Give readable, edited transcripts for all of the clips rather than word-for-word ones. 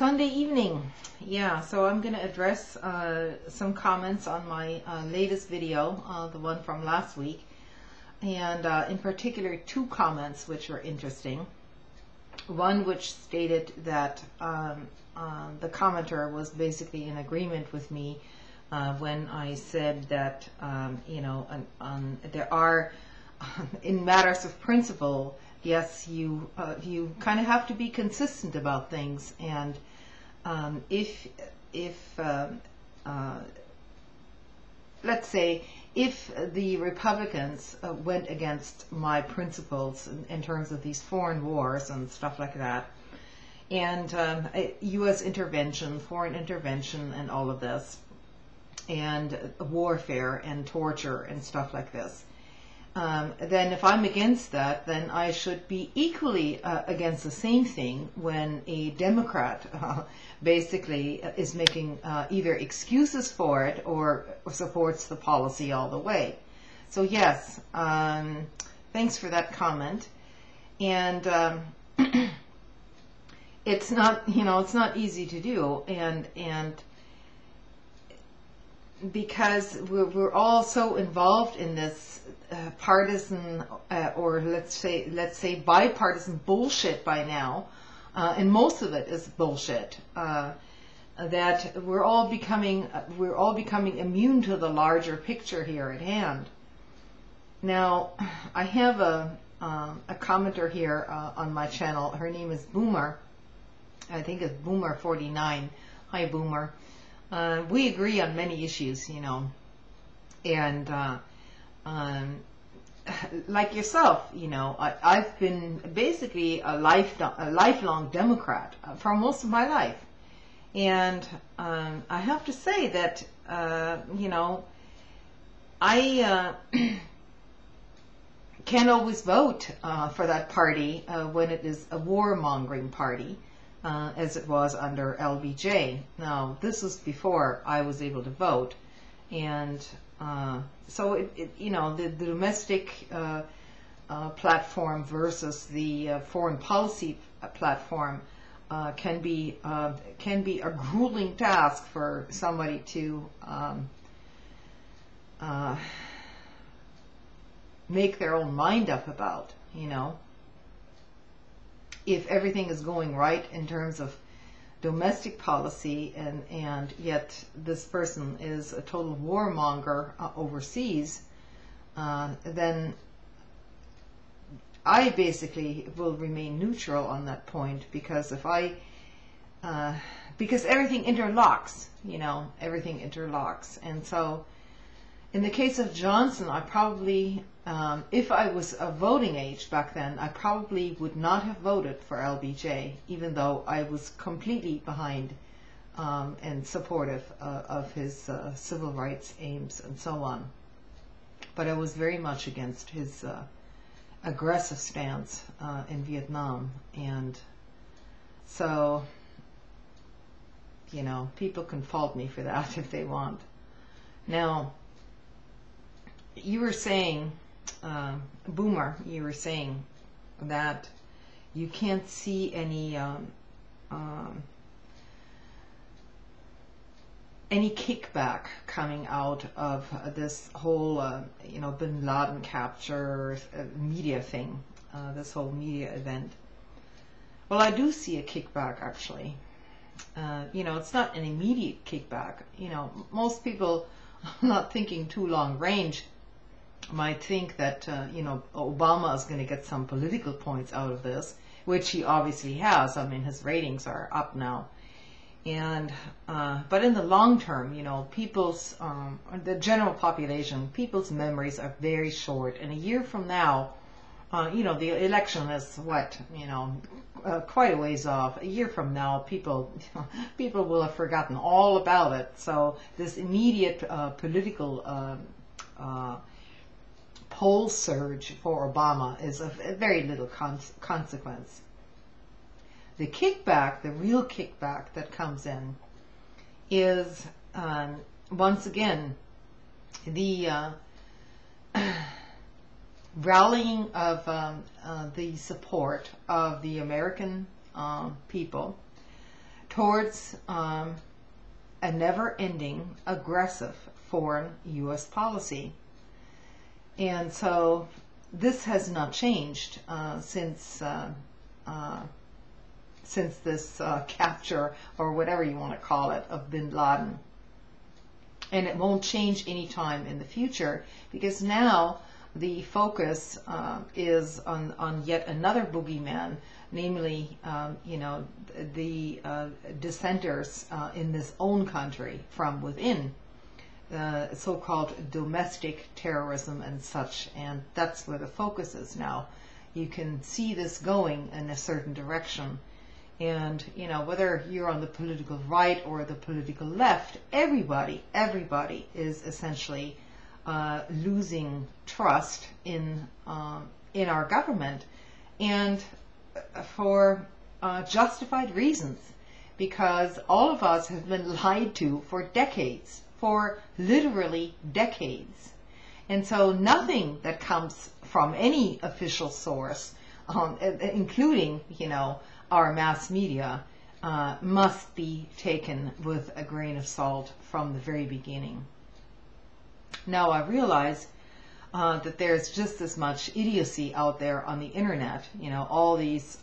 Sunday evening. Yeah, so I'm going to address some comments on my latest video, the one from last week, and in particular two comments which were interesting. One which stated that the commenter was basically in agreement with me when I said that there are in matters of principle, yes, you kind of have to be consistent about things, and if let's say if the Republicans went against my principles in terms of these foreign wars and stuff like that, and U.S. intervention, foreign intervention, and all of this, and warfare and torture and stuff like this, then if I'm against that, then I should be equally against the same thing when a Democrat basically is making either excuses for it or supports the policy all the way. So yes, thanks for that comment. And it's not, it's not easy to do, and because we're all so involved in this partisan or let's say bipartisan bullshit by now, and most of it is bullshit, that we're all becoming immune to the larger picture here at hand. Now, I have a commenter here on my channel. Her name is Boomer. I think it's Boomer49. Hi, Boomer. We agree on many issues, and like yourself, I've been basically a lifelong Democrat for most of my life, and I have to say that I can't always vote for that party when it is a war-mongering party, as it was under LBJ. Now, this was before I was able to vote, and so the domestic platform versus the foreign policy platform can be a grueling task for somebody to make their own mind up about, if everything is going right in terms of domestic policy, and yet this person is a total warmonger overseas, then I basically will remain neutral on that point, because if because everything interlocks, everything interlocks. And so in the case of Johnson, I probably, if I was of voting age back then, I probably would not have voted for LBJ, even though I was completely behind and supportive of his civil rights aims and so on. But I was very much against his aggressive stance in Vietnam. And so, people can fault me for that if they want. Now, you were saying, Boomer, you were saying that you can't see any kickback coming out of this whole Bin Laden capture media thing, this whole media event. Well, I do see a kickback, actually. It's not an immediate kickback. Most people, not thinking too long range, might think that Obama is going to get some political points out of this, which he obviously has. I mean, his ratings are up now, and but in the long term, people's the general population, people's memories are very short, and a year from now, the election is what, quite a ways off. A year from now, people will have forgotten all about it. So this immediate political poll surge for Obama is of very little consequence. The kickback, the real kickback that comes in, is once again the rallying of the support of the American people towards a never-ending, aggressive foreign U.S. policy. And so this has not changed since this capture, or whatever you want to call it, of bin Laden. And it won't change anytime in the future, because now the focus is on yet another boogeyman, namely, the dissenters in this own country from within, so-called domestic terrorism and such, and that's where the focus is now. You can see this going in a certain direction. And, whether you're on the political right or the political left, everybody is essentially losing trust in our government, and for justified reasons, because all of us have been lied to for decades, for literally decades. And so nothing that comes from any official source, including, our mass media, must be taken with a grain of salt from the very beginning. Now I realize that there's just as much idiocy out there on the internet, all these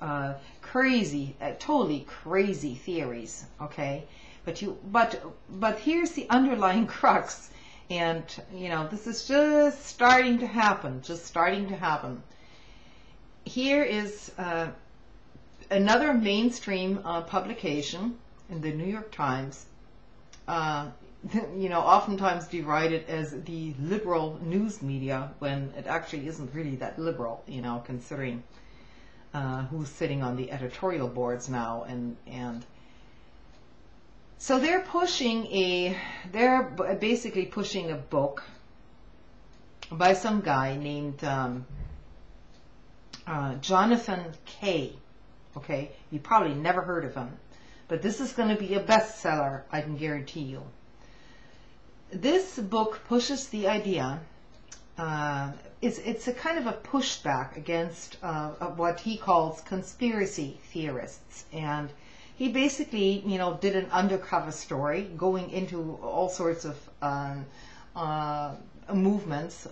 crazy, totally crazy theories, okay? But here's the underlying crux, and this is just starting to happen, Here is another mainstream publication in the New York Times, oftentimes derided as the liberal news media, when it actually isn't really that liberal, considering who's sitting on the editorial boards now, and so they're basically pushing a book by some guy named Jonathan Kay. Okay, you probably never heard of him, but this is going to be a bestseller, I can guarantee you. This book pushes the idea, it's a kind of a pushback against what he calls conspiracy theorists, and he basically, did an undercover story going into all sorts of movements,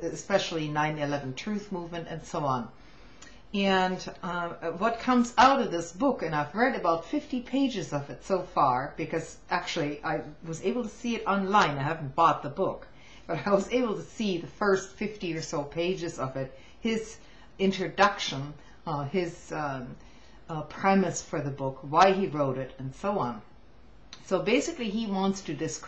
especially 9/11 Truth Movement and so on. And what comes out of this book, and I've read about 50 pages of it so far, because actually I was able to see it online. I haven't bought the book, but I was able to see the first 50 or so pages of it, his introduction, his premise for the book, why he wrote it, and so on. So basically this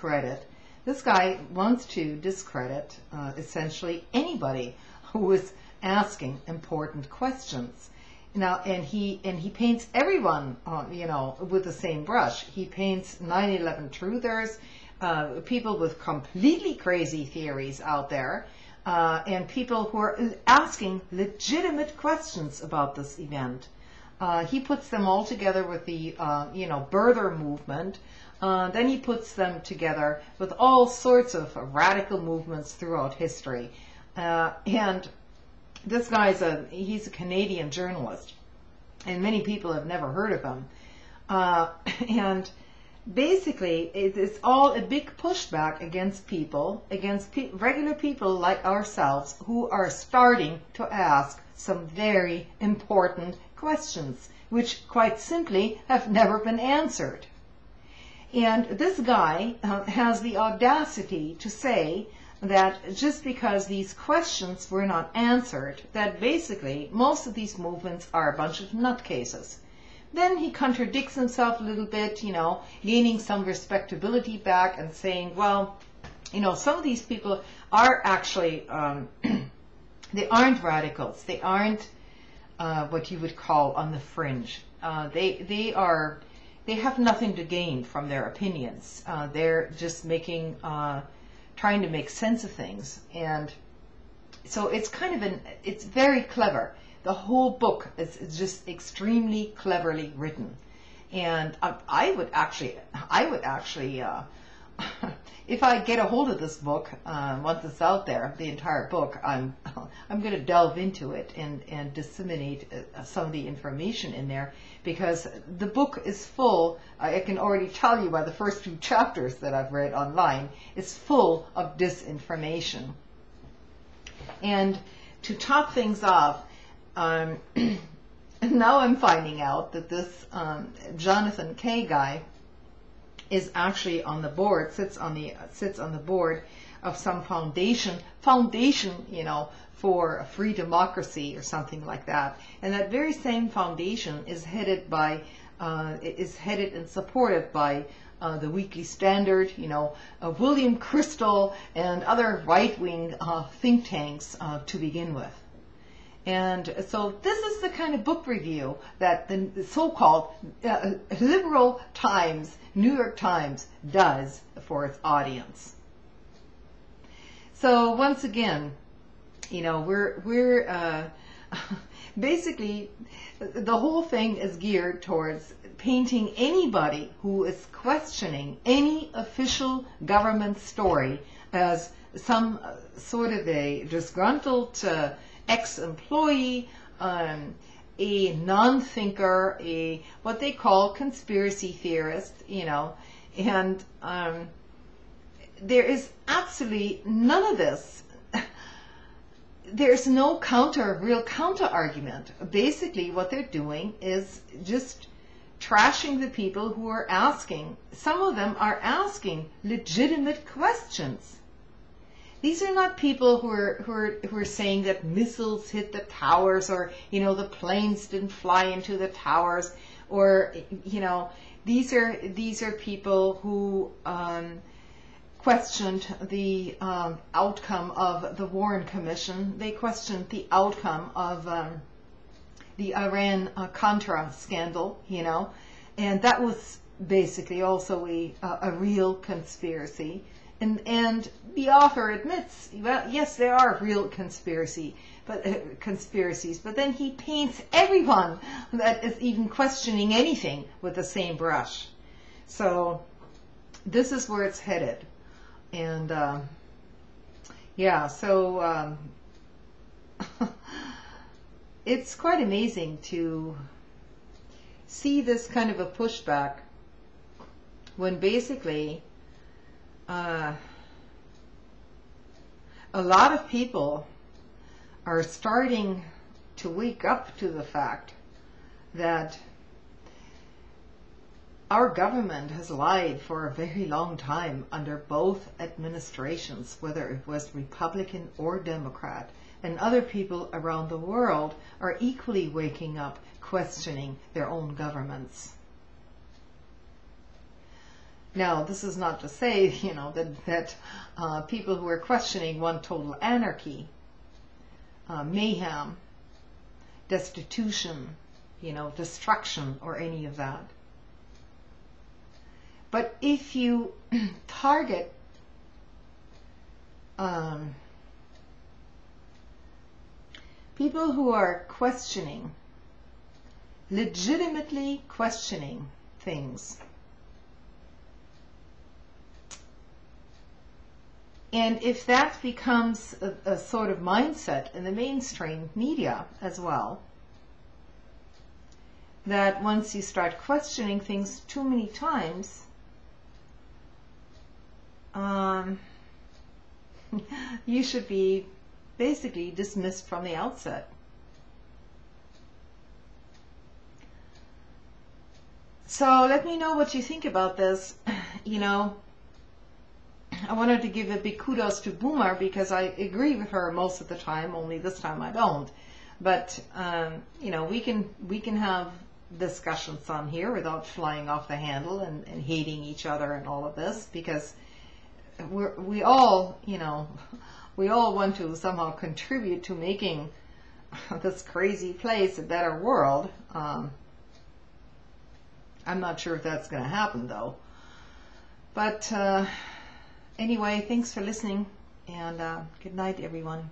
guy wants to discredit essentially anybody who is asking important questions. Now, and he paints everyone, with the same brush. He paints 9/11 truthers, people with completely crazy theories out there, and people who are asking legitimate questions about this event. He puts them all together with the, birther movement. Then he puts them together with all sorts of radical movements throughout history. And this guy's he's a Canadian journalist, and many people have never heard of him. And basically, it's all a big pushback against regular people like ourselves, who are starting to ask some very important questions, which quite simply have never been answered. And this guy has the audacity to say that just because these questions were not answered, that basically most of these movements are a bunch of nutcases. Then he contradicts himself a little bit, gaining some respectability back and saying, well, some of these people are actually, they aren't radicals. They aren't what you would call on the fringe. They have nothing to gain from their opinions. They're just trying to make sense of things. And so it's it's very clever. The whole book is just extremely cleverly written. And I would actually, if I get a hold of this book, once it's out there, the entire book, I'm going to delve into it and disseminate some of the information in there, because the book is full. I can already tell you by the first few chapters that I've read online, it's full of disinformation. And to top things off, now I'm finding out that this Jonathan Kay guy is actually on the board, sits on the board of some foundation, you know, for a free democracy or something like that. And that very same foundation is headed by, and supported by the Weekly Standard, you know, William Crystal and other right-wing think tanks to begin with. And so this is the kind of book review that the so-called liberal Times, New York Times, does for its audience. So once again, you know, we're basically, the whole thing is geared towards painting anybody who is questioning any official government story as some sort of a disgruntled ex-employee, a non-thinker, a what they call conspiracy theorist, you know, and there is absolutely none of this. There's no real counter argument. Basically what they're doing is just trashing the people who are asking. Some of them are asking legitimate questions. These are not people who are saying that missiles hit the towers, or, you know, the planes didn't fly into the towers, or, you know, these are people who questioned the outcome of the Warren Commission. They questioned the outcome of the Iran-Contra scandal, you know, and that was basically also a real conspiracy. And the author admits, well, yes, there are real conspiracies, but then he paints everyone that is even questioning anything with the same brush. So this is where it's headed. And yeah, so it's quite amazing to see this kind of a pushback when basically a lot of people are starting to wake up to the fact that our government has lied for a very long time under both administrations, whether it was Republican or Democrat, and other people around the world are equally waking up, questioning their own governments. Now, this is not to say, you know, that people who are questioning want total anarchy, mayhem, destitution, you know, destruction, or any of that. But if you target people who are questioning, legitimately questioning things, and if that becomes a sort of mindset in the mainstream media as well, that once you start questioning things too many times, you should be basically dismissed from the outset. So let me know what you think about this. You know, I wanted to give a big kudos to Boomer because I agree with her most of the time, only this time I don't. But you know, we can have discussions on here without flying off the handle and hating each other and all of this, because we all, you know, we all want to somehow contribute to making this crazy place a better world. I'm not sure if that's going to happen though. But anyway, thanks for listening, and good night, everyone.